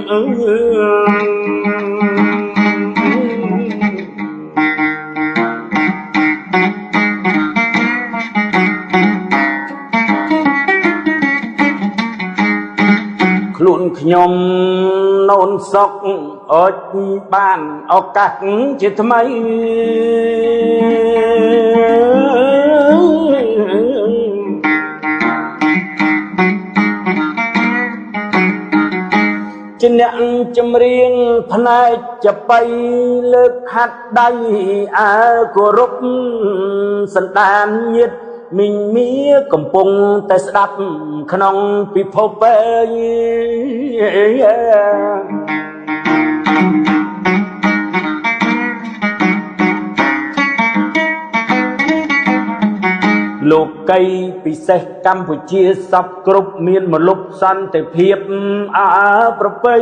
ខ្លួនខ្ញុំនូនសុកអត់បានឱកាសជាថ្មីជាអ្នកចម្រៀងផ្នែកចបៃលើកហាត់ដៃអើគោរពសន្តានញាតិមីងមៀកំពុងតែស្ដាប់ក្នុងពិភពលោកីពិសេសកម្ពុជាសពគ្រប់មានមលុបសន្តិភាពអើប្រពៃ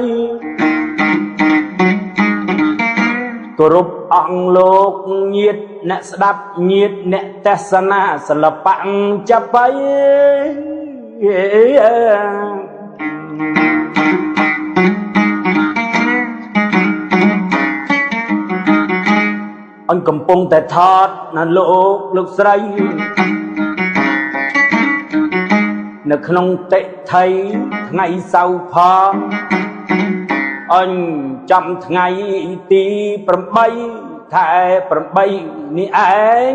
គោរពអង្គលោកញាតិអ្នកស្ដាប់ញាតិអ្នកទស្សនាសិល្បៈចាប់បៃអញកំពុងតែថតណាលោកស្រីនៅក្នុងតិថៃថ្ងៃសៅរ៍ផងអញចាំថ្ងៃទី8ខែ8នេះឯង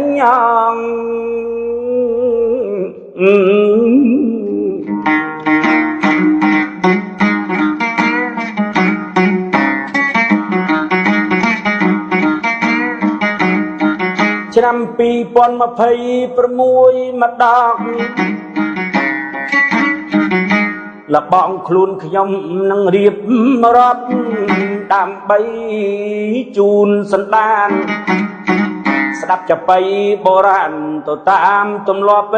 ឆ្នាំ2026ម្ដងលបងខ្លួនខ្ញុំនឹងរៀបរាប់ដើម្បីជូនសន្តានស្ដាប់ចបៃបុរាណទៅតាមទម្លាប់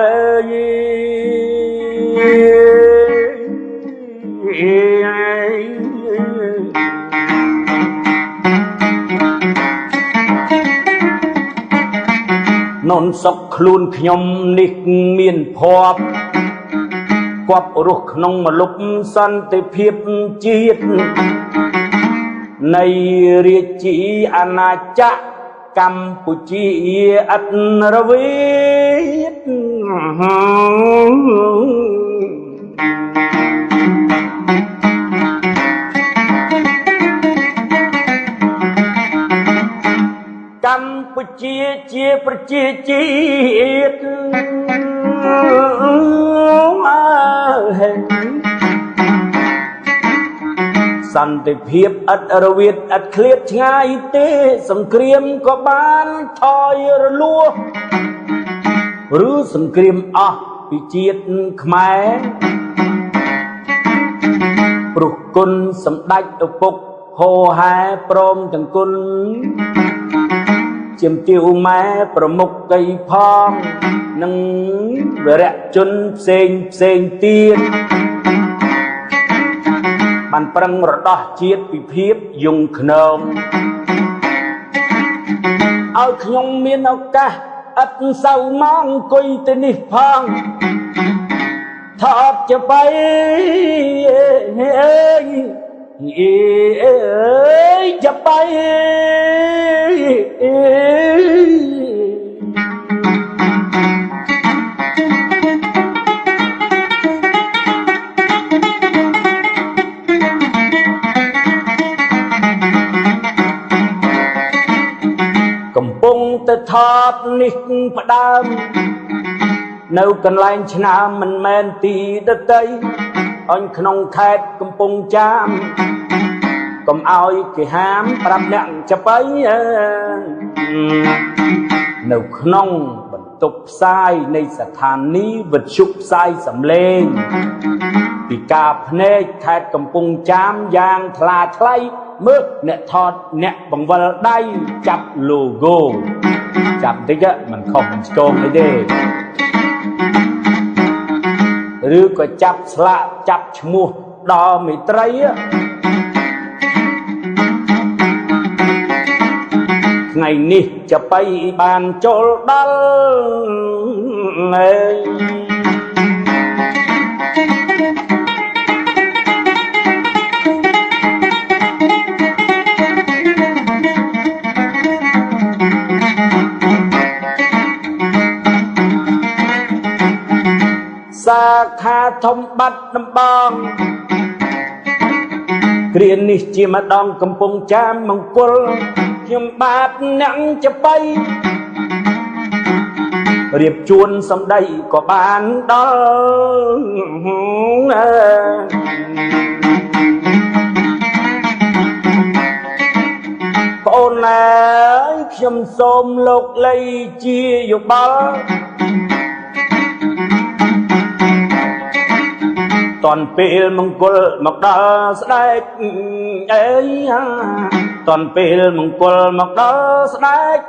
ននសុកខ្លួនខ្ញុំនេះមានភ័ព្វគប់រស់ក្នុងមលុបសន្តិភាពជាតិនៃរាជាអាណាចក្រកម្ពុជាអន្តរជាតិកម្ពុជាជាប្រជាជាតិសន្តិភាពឥតរវិតឥតឃ្លាតឆ្ងាយទេសង្គ្រាមក៏បានថយរលួសឬសង្គ្រាមអស់ពីជាតិខ្មែរព្រោះគុណសម្ដេចឪពុកហោហែព្រមទាំងគុណជាមទាវម៉ែប្រមុខដីផងនិងវរៈជនផ្សេងទៀតបានប្រឹងរដោះជាតិពីភាពយងខ្នងឲ្យខ្ញុំមានឱកាសឥតសូវមកអង្គុយទៅនេះផងថតចបៃចបៃកំពុងទៅថតនេះផ្ដើមនៅកន្លែងឆ្នាំមិនមែនទីដតីអញក្នុងខេត្តកំពង់ចាមកុំឲ្យគេហាមប្រាប់អ្នកចបៃនៅក្នុងបន្ទប់ផ្សាយនៃស្ថានីយ៍វិទ្យុផ្សាយសំឡេងពីការភ្នែកខេត្តកំពង់ចាមយ៉ាងថ្លាថ្លៃមើលអ្នកថតអ្នកបង្វិលដៃចាប់ logo ចាប់តិចមិនខុសមិនឆ្គងអីទេឬក៏ចាប់ស្លាកចាប់ឈ្មោះដល់មេត្រីថ្ងៃនេះចបៃបានចូលដល់ ធំបាត់ដំបងគ្រានេះជាម្ដងកំពុងចាមមង្គលខ្ញុំបាទអ្នកចំបៃរៀបជួនសម្ដីក៏បានដល់ប្អូនអើយខ្ញុំសូមលោកលីជាយោបល់តនពេលមង្គលមកដល់ស្ដេចអើយតនពេលមង្គលមកដល់ស្ដេច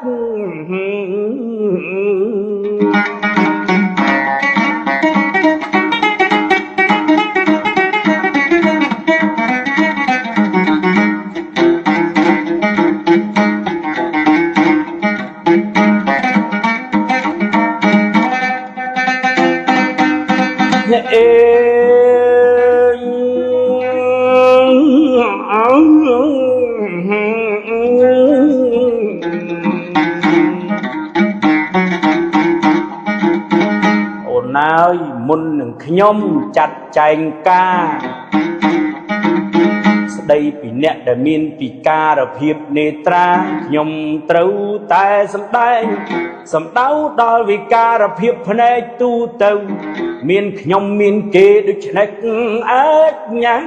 មុននឹងខ្ញុំចាត់ចែងការស្ដីពីអ្នកដែលមានពិការភាពនេត្រាខ្ញុំត្រូវតែសម្ដែងសម្ដៅដល់វិការភាពភ្នែកទូទៅមានខ្ញុំមានគេដូចឆ្នេរអាចញ៉ាំ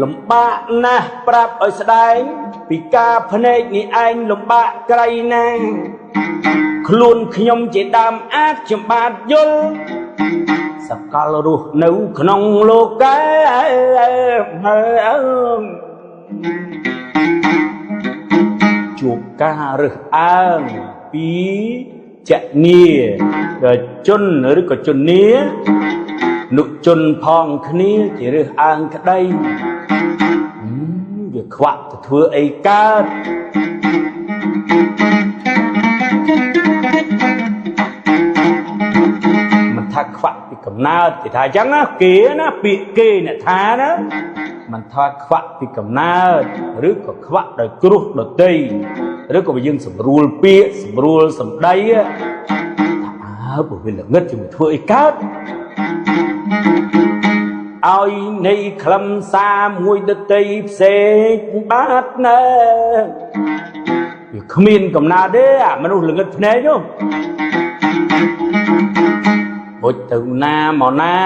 លំបាកណាស់ប្រាប់ឲ្យស្ដែងពីការភ្នែកនេះឯងលំបាកក្រៃណាស់ខ្លួនខ្ញុំជាដើមអាចខ្ញុំបាទយល់សកលរស់នៅក្នុងលោកែជួបការរើសអើងពីចនីជនឬក៏ជននីនុជនផងគ្នាជារើសអើងក្តីវាខ្វាក់ទៅធ្វើអីកើតមិនថាខ្វាក់ពីកំណើតគេថាអញ្ចឹងណាគេណាពាក្យគេអ្នកថាណាមិនថាខ្វាក់ពីកំណើតឬក៏ខ្វាក់ដោយគ្រោះដតីឬក៏យើងសម្រួលពាក្យសម្រួលសម្ដីថាបើវាល្ងឹតជាមួយធ្វើអីកើតឲ្យនៃខ្លឹមសារមួយដតីផ្សេងបាទណាវាគ្មានកំណើតទេអាមនុស្សល្ងឹតភ្នែកនោះហុចទៅណាមកណា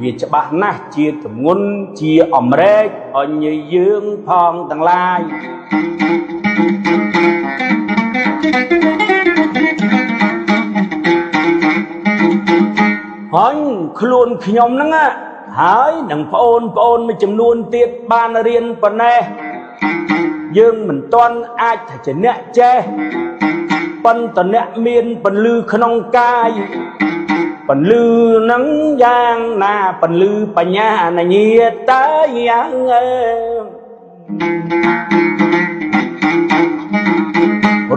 វាច្បាស់ណាស់ជាទម្ងន់ជាអំរែកអញយើងផងទាំងឡាយហើយខ្លួនខ្ញុំហ្នឹងហើយនឹងប្អូនមួយចំនួនទៀតបានរៀនប៉ុណ្ណេះយើងមិនទាន់អាចថាជាអ្នកចេះប៉ុន្តែអ្នកមានពន្លឺក្នុងកាយពន្លឺហ្នឹងយ៉ាងណាពន្លឺបញ្ញាណញាតើយ៉ាង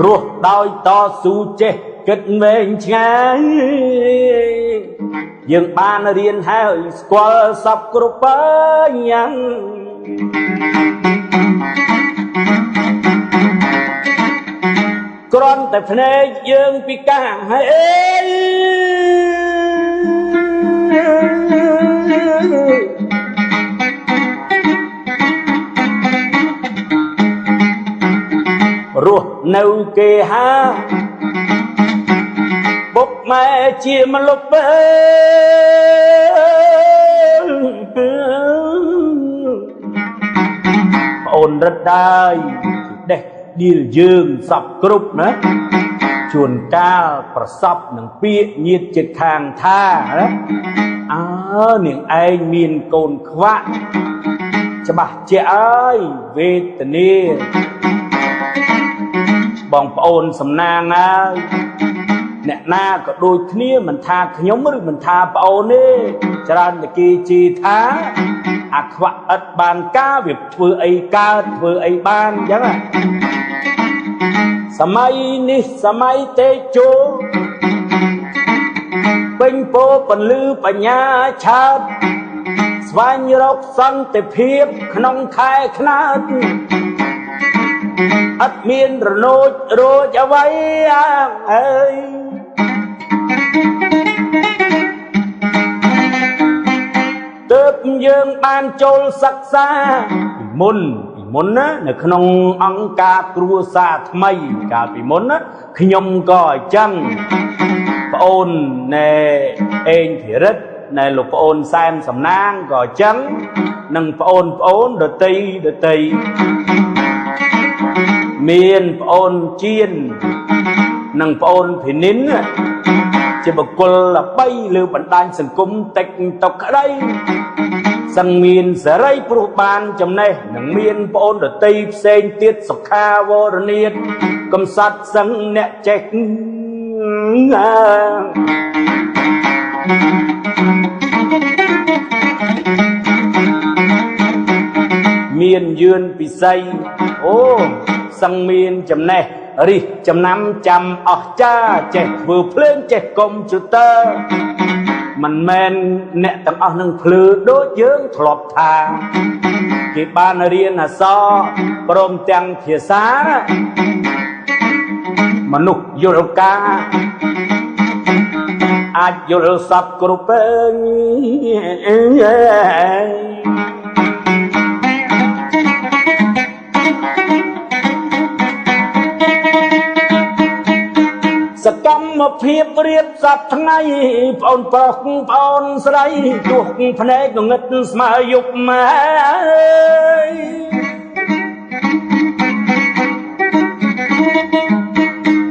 រស់ដោយតស៊ូចេះគិតវែងឆ្ងាយយើងបានរៀនហើយស្គាល់សពគ្រប់យ៉ាងគ្រាន់តែភ្នែកយើងពិការហើយអេរស់នៅគេហាបុកម៉ែជាមលុបប្អូនរត់ដើរដេះឌីលយើងសពគ្រប់ណាជួនកាលប្រសពនឹងពាក្យញាតិចិត្តខាងថាណាអើនាងឯងមានកូនខ្វាក់ច្បាស់ជាអើយវេទនាបងប្អូនសំណាងហើយអ្នកណាក៏ដូចគ្នាមិនថាខ្ញុំឬមិនថាប្អូនទេច្រើនតែគេជេរថាអាខ្វាក់ឥតបានការវាធ្វើអីកើតធ្វើអីបានអញ្ចឹងសម័យនេះសម័យតេជោពេញពោពន្លឺបញ្ញាឆើត ស្វែងរកសន្តិភាពក្នុងខែខ្នើតអត់មានរណូចរោចអ្វីអើយទើបយើងបានចូលសិក្សាពីមុនណានៅក្នុងអង្គការគ្រួសារថ្មីកាលពីមុនណាខ្ញុំក៏អញ្ចឹងប្អូនណែអេងធីរិទ្ធណែលោកប្អូនសែនសំណាងក៏អញ្ចឹងនិងប្អូនដតីមានប្អូនជៀននិងប្អូនភីនិនជាបុគ្គលល្បីលើបណ្ដាញសង្គមTikTokក្តីសឹងមានសេរីព្រោះបានចំណេះនិងមានប្អូនដតីផ្សេងទៀតសុខាវរនាថកំសត់សឹងអ្នកចេះមានយឿនពិសីអូសឹងមានចំណេះរិះចំណាំចាំអស់ចាចេះធ្វើភ្លើងចេះកុំព្យូទ័រមិនមែនអ្នកទាំងអស់នឹងភ្លឺដូចយើងធ្លាប់ថាគេបានរៀនអក្សរព្រមទាំងភាសាមនុស្សយល់ការអាចយល់សពគ្រប់ពេលសកម្មភាពរៀបសប្ថ្ងៃប្អូនប្រុសប្អូនស្រីទោះភ្នែកងឹតស្មើយប់ម៉ែ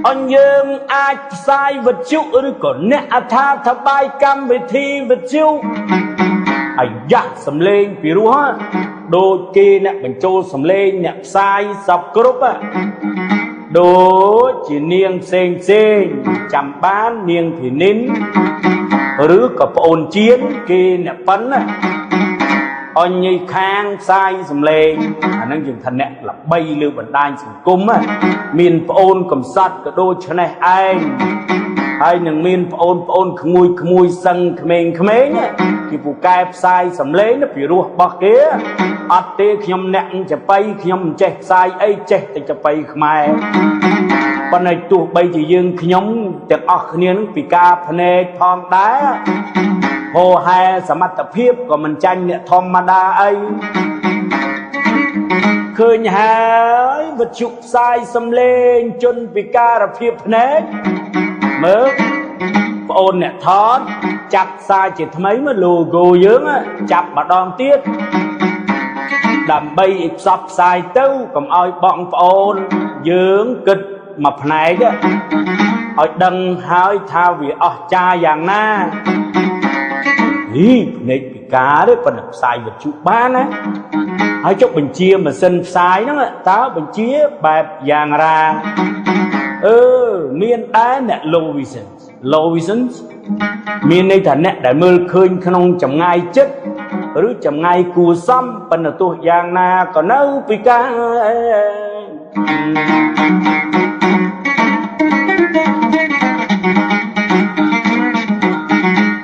អញ្យើងអាចផ្សាយវិទ្យុឬក៏អ្នកអត្ថាធិប្បាយកម្មវិធីវិទ្យុអាយ៉ាសំឡេងពីរោះដូចគេអ្នកបញ្ចូលសំឡេងអ្នកផ្សាយសពគ្រប់ដូចជានាងផ្សេងចាំបាននាងភីនិនឬក៏ប្អូនជៀនគេអ្នកប៉ិនអញ្ញីខាងផ្សាយសំឡេងអានឹងយើងថាអ្នកល្បីលើបណ្ដាញសង្គមមានប្អូនកំសត់ក៏ដូចឆ្នេះឯងហើយនឹងមានប្អូនក្មួយសឹងក្មេងគេពូកែផ្សាយសំឡេងពីរោះរបស់គេអត់ទេខ្ញុំអ្នកចបៃខ្ញុំចេះផ្សាយអីចេះតែចបៃខ្មែរប៉ុន្តែទោះបីជាយើងខ្ញុំទាំងអស់គ្នានឹងពិការភ្នែកផងដែរហោហែសមត្ថភាពក៏មិនចាញ់អ្នកធម្មតាអីឃើញហើយវិទ្យុផ្សាយសំឡេងជនពិការភាពភ្នែកមើលប្អូនអ្នកថតចាប់ផ្សាយជាថ្មីមក logo យើងចាប់ម្ដងទៀតដើម្បីឲ្យផ្សព្វផ្សាយទៅកុំឲ្យបងប្អូនយើងគិតមួយផ្នែកឲ្យដឹងហើយថាវាអស្ចារ្យយ៉ាងណាភ្នែកពិការទេប៉ុន្តែផ្សាយវិទ្យុបានណាហើយចុះបញ្ជាម៉ាស៊ីនផ្សាយហ្នឹងតើបញ្ជាបែបយ៉ាងណាមានដែរអ្នក low vision មានន័យថាអ្នកដែលមើលឃើញក្នុងចម្ងាយចិត្តឬចម្ងាយគួរសមប៉ុន្តែទោះយ៉ាងណាក៏នៅពិការ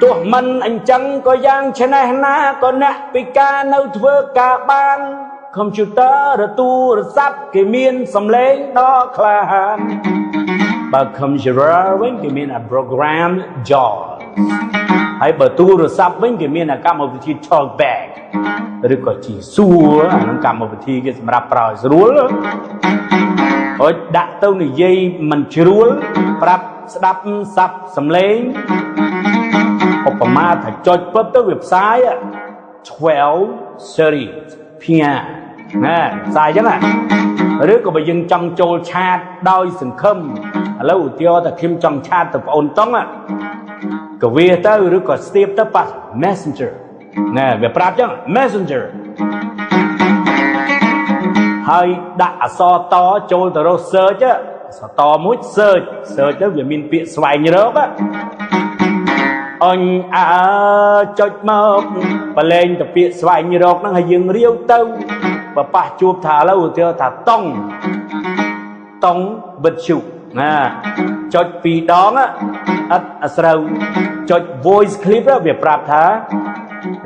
ទោះមិនអញ្ចឹងក៏យ៉ាងឆ្នេះណាក៏អ្នកពិការនៅធ្វើការបានកុំព្យូទ័រឬទូរស័ព្ទគេមានសំឡេងដ៏ក្លាហានបើ computer វិញគេមាន program JAWS ហើយបើទូរស័ព្ទវិញគេមានកម្មវិធី TalkBack ឬក៏ជាសួរអានឹងកម្មវិធីគេសម្រាប់ប្រើឲ្យស្រួលហើយដាក់ទៅនិយាយមិនជ្រួលប្រាប់ស្ដាប់ស័ព្ទសំឡេងឧបមាថាចុចពឹបទៅវាផ្សាយ12 series ផ្ញើណាផ្សាយចឹងណាឬក៏បើយើងចង់ចូលឆាតដោយសង្ឃឹមឥឡូវឧទាហរណ៍ថាខ្ញុំចង់ឆាតទៅប្អូនតុងក៏វាទៅឬក៏ស្ទាបទៅប៉ះ Messenger ណាវាប្រាប់ចឹង Messenger ហើយដាក់អក្សរតចូលទៅរក search អក្សរតមួយ search ទៅវាមានពាក្យស្វែងរកអញចុចមកបលែងទៅពាក្យស្វែងរកហ្នឹងហើយយើងរាវទៅបើប៉ះជួបថាឥឡូវឧទាហរណ៍ថាតុងវិទ្យុណាចុច2ដងអត់ស្រូវចុច voice clip វាប្រាប់ថា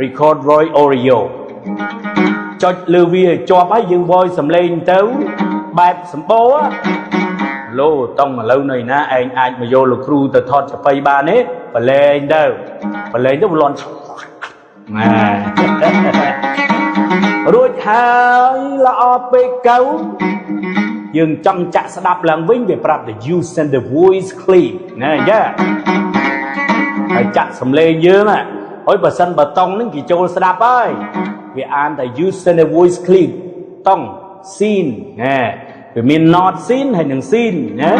record voice audio ចុចលើវាជាប់ហើយយើង voice សំឡេងទៅបែបសម្បូរឡូតង់ឥឡូវនៅណាឯងអាចមកយកលោកគ្រូទៅថតចប៉ីបានទេបលែងទៅវាលន់រួចហើយល្អពេកកៅយើងចង់ចាក់ស្ដាប់ឡើងវិញវាប្រាប់តែ you send the voice clip ណាយ៉ាហើយចាក់សំឡេងយើងហើយបើសិនបើតង់ហ្នឹងគេចូលស្ដាប់ហើយវាអានតែ you send the voice clip តង់ scene ណាវាមាន not scene ហើយនឹង scene ណា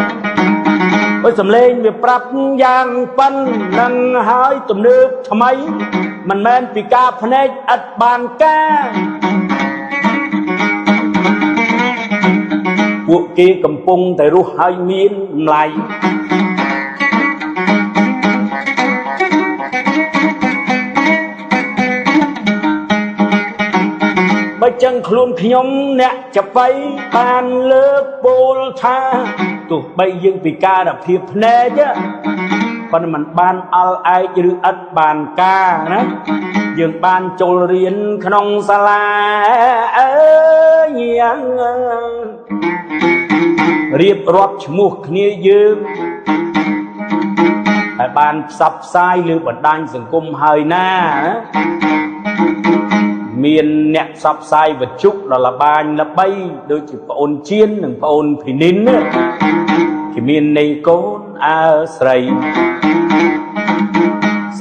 ហើយសំឡេងវាប្រាប់យ៉ាងប៉ិននឹងហើយទំនើបថ្មីមិនមែនពីការភ្នែកឥតបានការពួកគេកំពុងតែរស់ហើយមានម្លៃបើចឹងខ្លួនខ្ញុំអ្នកចប៉ីបានលើកពោលថាទោះបីយើងពិការភាពភ្នែកប៉ុន្តែมันបានអល់ឯកឬឥតបានការណាយើងបានចូលរៀនក្នុងសាលាយ៉ាងរៀបរាប់ឈ្មោះគ្នាយើងហើយបានផ្សព្វផ្សាយលើបណ្ដាញសង្គមហើយណាមានអ្នកផ្សព្វផ្សាយវត្ថុដល់ល្បាញល្បីដូចជាប្អូនជៀននិងប្អូនភីនីនគេមាននៃកូនអើស្រី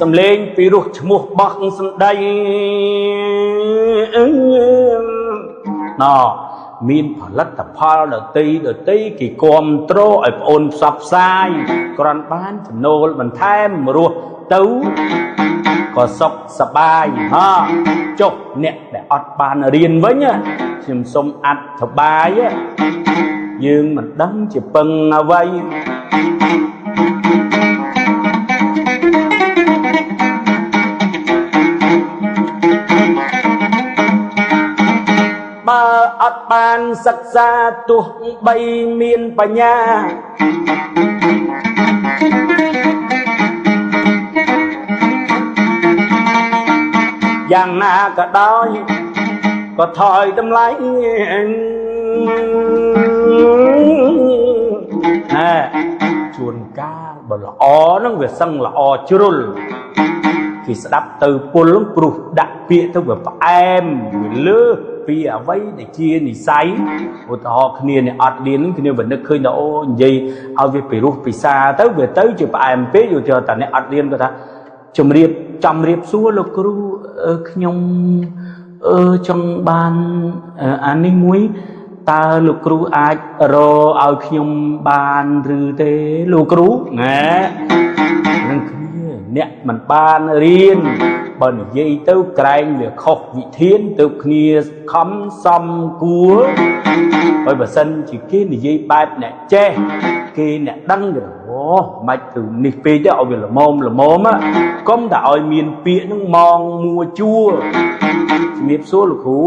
សំឡេងពីរោះឈ្មោះបោះសម្ដីណមានផលិតផលដតីគេគាំទ្រឲ្យប្អូនផ្សព្វផ្សាយគ្រាន់បានចំណូលបន្ថែមរស់ទៅក៏សុខសប្បាយចុះអ្នកដែលអត់បានរៀនវិញខ្ញុំសូមអធិប្បាយយើងមិនដឹងជាពឹងអ្វីបើអត់បានសិក្សាទោះបីមានបញ្ញាយ៉ាងណាក៏ដោយក៏ថយតម្លៃជួនកាលបើល្អហ្នឹងវាសឹងល្អជ្រុលគេស្ដាប់ទៅពលព្រោះដាក់ពាក្យទៅវាផ្អែមវាលើសពីអ្វីដែលជានិស័យឧទាហរណ៍គ្នាអ្នកអត់រៀនគ្នាវានឹកឃើញថាអូនិយាយឲ្យវាពិរោះពិសាទៅវាទៅជាផ្អែមពេកឧទាហរណ៍តែអ្នកអត់រៀនក៏ថាជំរាបសួរលោកគ្រូខ្ញុំចង់បានអានេះមួយតើលោកគ្រូអាចរកឲ្យខ្ញុំបានឬទេលោកគ្រូនឹងគ្នាអ្នកមិនបានរៀនបើនិយាយទៅក្រែងវាខុសវិធានទៅគ្នាខំសំគួរហើយបើសិនជាគេនិយាយបែបអ្នកចេះគេអ្នកដឹងទៅអូមិនទៅនេះពេកទៅឲ្យវាល្មមកុំតែឲ្យមានពាក្យហ្នឹងម៉ងមួជួជំរាបសួរលោកគ្រូ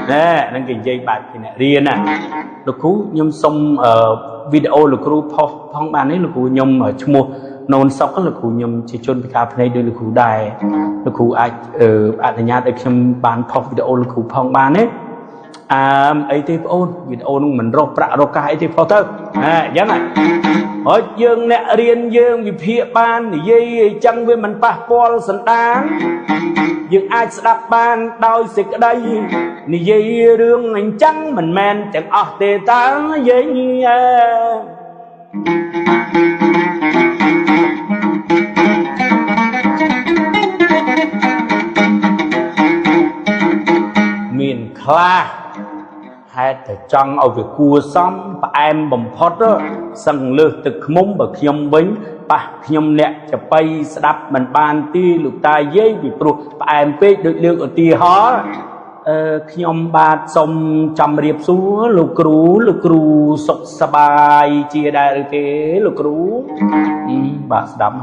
ហ្នឹងគេនិយាយបែបគេអ្នករៀនលោកគ្រូខ្ញុំសុំវីដេអូលោកគ្រូផុសផងបានទេលោកគ្រូខ្ញុំឈ្មោះណូនសុកលោកគ្រូខ្ញុំជាជនពិការភ្នែកដូចលោកគ្រូដែរលោកគ្រូអាចអនុញ្ញាតឲ្យខ្ញុំបានផុសវីដេអូលោកគ្រូផងបានទេអីទេបងអូនវីដេអូនោះមិនរកប្រាក់រកកាយអីទេផុសទៅអញ្ចឹងហើយយើងអ្នករៀនយើងវិភាគបាននិយាយអញ្ចឹងវាមិនប៉ះពាល់សន្តានយើងអាចស្ដាប់បានដោយសេចក្តីនិយាយរឿងអញ្ចឹងមិនមែនទាំងអស់ទេតើយើងមានខ្លះហេតុតែចង់ឲ្យវាគួរសមផ្អែមបំផុតសឹងលើសទឹកឃ្មុំបើខ្ញុំវិញប៉ះខ្ញុំអ្នកចប៉ីស្ដាប់មិនបានទីលោកតាយាយពីព្រោះផ្អែមពេកដូចលើកឧទាហរណ៍ខ្ញុំបាទសូមជំរាបសួរលោកគ្រូសុខសប្បាយជាដែរឬទេលោកគ្រូបាទស្ដាប់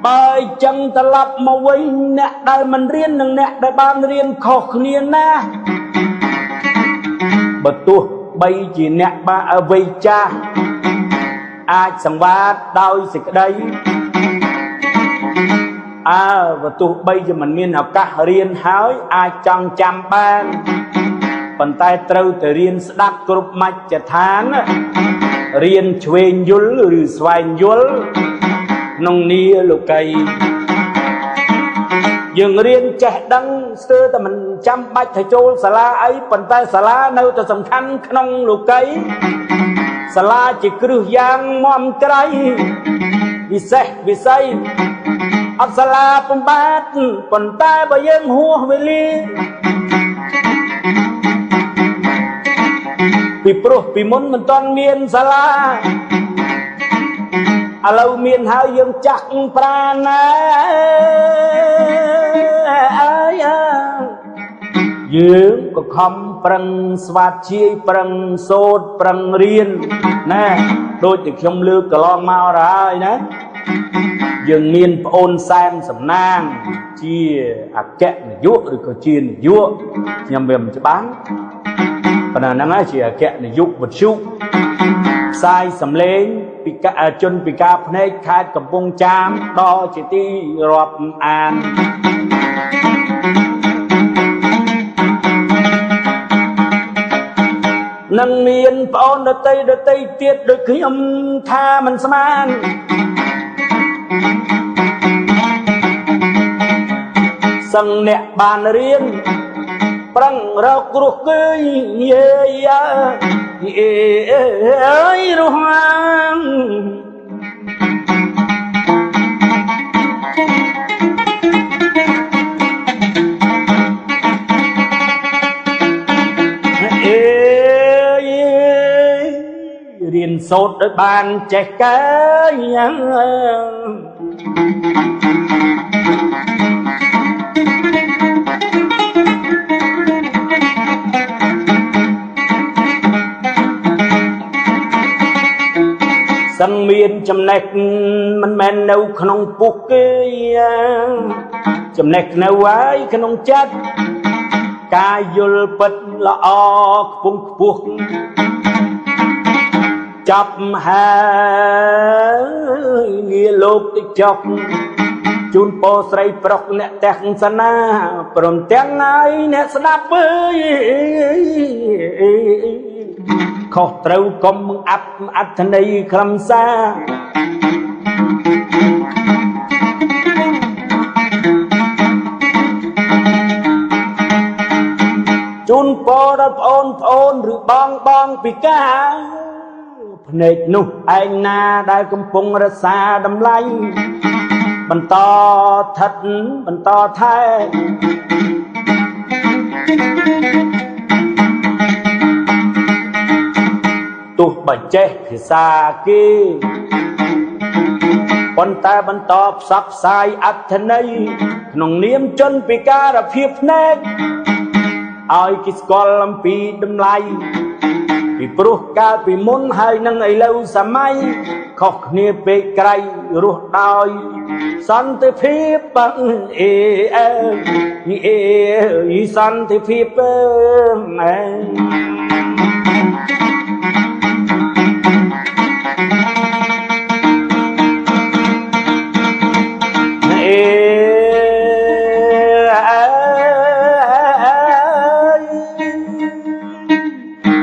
បើចឹងត្រឡប់មកវិញអ្នកដែលមិនរៀននិងអ្នកដែលបានរៀនខុសគ្នាណាបើទោះបីជាអ្នកបាក់វ័យចាស់អាចសង្វាតដោយសេចក្តី và tu bây giờ mình miên học các riêng hỏi ai trong chăm ban phần tay trâu từ riêng đáp group mạch chả thán riêng chuyên dul rồi xoay dul nông nia lục cây dừng riêng trẻ đăng xưa ta mình chăm bách thầy châu xà la ấy phần tay xà la nơi ta sầm khăn nông lục cây xà la chỉ cứ giang mom cây vì sayอัศลาปมบาดปนตายบ่ยังหัวเวลีปีปรุปีมุนมันตอนเมียนศาลาเราเมียนหายังจักปราณายืมก็คำปรังสวัสดีปรังโสดปรังเรียนนะโดยติดชมลือกระลองมาอะไรนะยังเมียนโอนแซมสำนางเชี่ยอักแกะยั่วหรือก็จีนยั่วยำเบี่ยมจะบ้านขณะนั้นเชี่ยแกะยุบบัดชุกทรายสำเร็จปีกาจนปีกาพเนจขาดกับวงจามดอจิตีรอบอ่านนังเมียนปอนเดตเตียดโดยขยมท่ามันสมานสังเนบานเรียนปรังเรากรุกเกยเย่รู้ฮังเรียนโสดโดยบานแจกกายสังเมียนจำแนกมันแม่นเอาขนมปุกเกยจำแนกเอาไว้ขนมจัดกายยุลปัดละออกปุกปุกจับหาเงียโลกติจกจุนโปใส่ปลอกเนแตกสนาปรมแตงไงเนสนับเอ้ยขอเต้ากลมอัดในคำซาจุนโปรับโอนหรือบองปีกาพเนจนุไอนาได้กำปงรักษาดำไลบรรต่อทัดบรรต่อไทยตุบเจพิสากีปนแต่บรรตอบสับสายอัธนัยขนมเนียมจนปีการเพียบเนกอ้อยกิสกอลลำปีดำไลปีปรุกกาปีมุนให้นังไอเลวสมัยขอกเนียเปไกรรูดอยสันติพีปังสันติพีปัง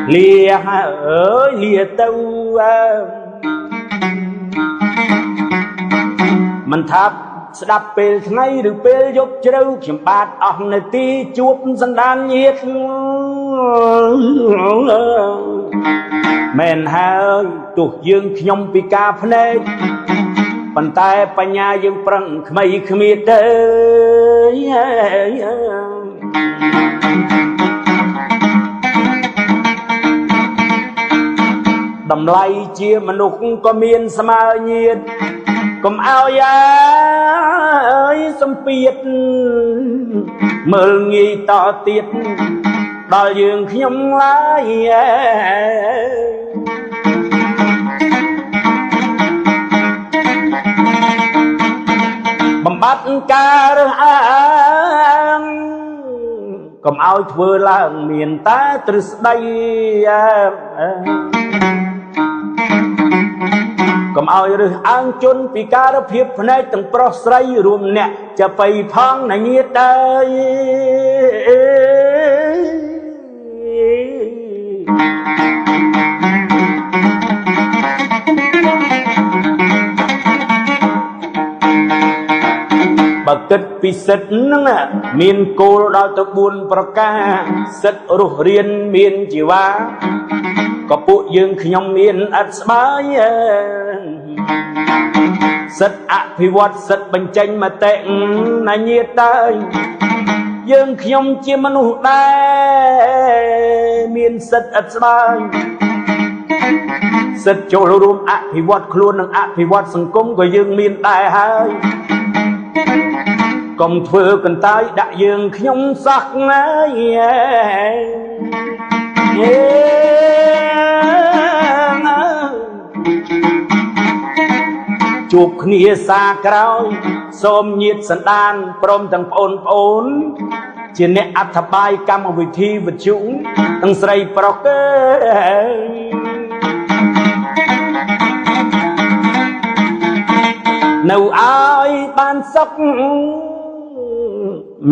เลียเลียเต้ามันทับสดับเปลไงหรือเปลยบเจ้าเขียมบาดออกในตีจูบสันดานเยียดแม่นหาตุกยืงขยมปีกาพเนจปันตายปัญญายังปรังขมิขมิดเดดำไลเจียมนุษย์ก็มีนสมาเนียดก็เอายาสมเปียดเมื่องีต่อติดดอยยืงขยมลายบำบัดการอ่างก็เอาเพื่อล้างเมียนตาตรึกใด កុំឲ្យរើសអើងជន់ពីការភាពភ្នែកទាំងប្រុសស្រីរួមអ្នកจะไปផងណាញាតអើយបើគិតពីសិទ្ធហ្នឹងមានគោលដល់ទៅ4ប្រការសិទ្ធរស់រៀនមានជីវ៉ាក៏ពួកយើងខ្ញុំមានអត់ស្បើយសិទ្ធអភិវឌ្ឍសិទ្ធបញ្ចេញមតិណាញាតអើយយើងខ្ញុំជាមនុស្សដែរមានសិទ្ធអត់ស្បើយសិទ្ធចូលរួមអភិវឌ្ឍខ្លួននិងអភិវឌ្ឍសង្គមក៏យើងមានដែរហើយកុំធ្វើកន្តើយដាក់យើងខ្ញុំសោះណាជួបគ្នាសាក្រោយសូមញាតសន្តានព្រមទាំងប្អូនជាអ្នកអធិប្បាយកម្មវិធីវិទ្យុទាំងស្រីប្រុសនៅឲ្យបានសុខ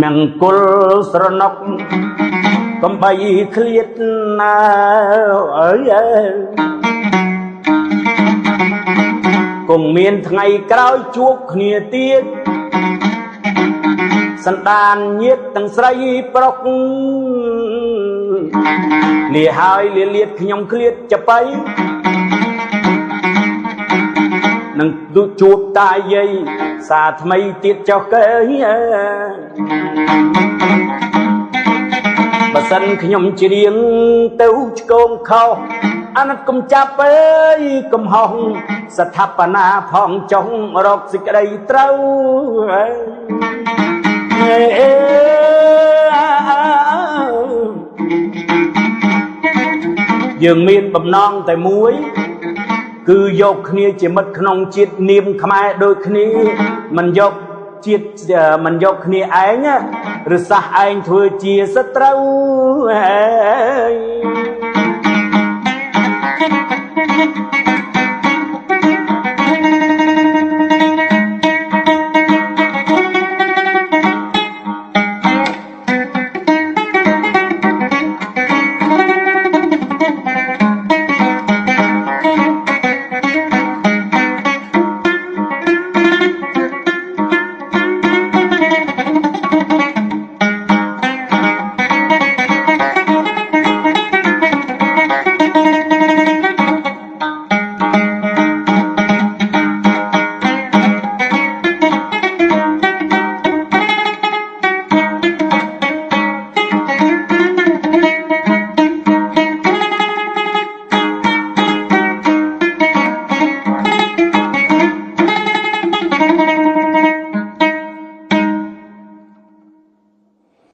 មង្គលស្រណុកកំបីឃ្លាតណាអើយគង់មានថ្ងៃក្រោយជួបគ្នាទៀតសន្តានញាតទាំងស្រីប្រុសលាហើយលាលៀតខ្ញុំឃ្លាតចបៃនឹងជួបតាយាយសាថ្មីទៀតចុះកើបើសិនខ្ញុំច្រៀងទៅឆ្កងខុសអាណិតកុំចាប់អើយកុំហោះស្ថាបនាផងចុងរកសេចក្តីត្រូវយើងមានបំណងតែមួយគឺយកគ្នាជាមិត្តក្នុងជាតិនាមខ្មែរដូចគ្នាមិនយកជាតិមិនយកគ្នាឯងឬសះឯងធ្វើជាសត្រូវ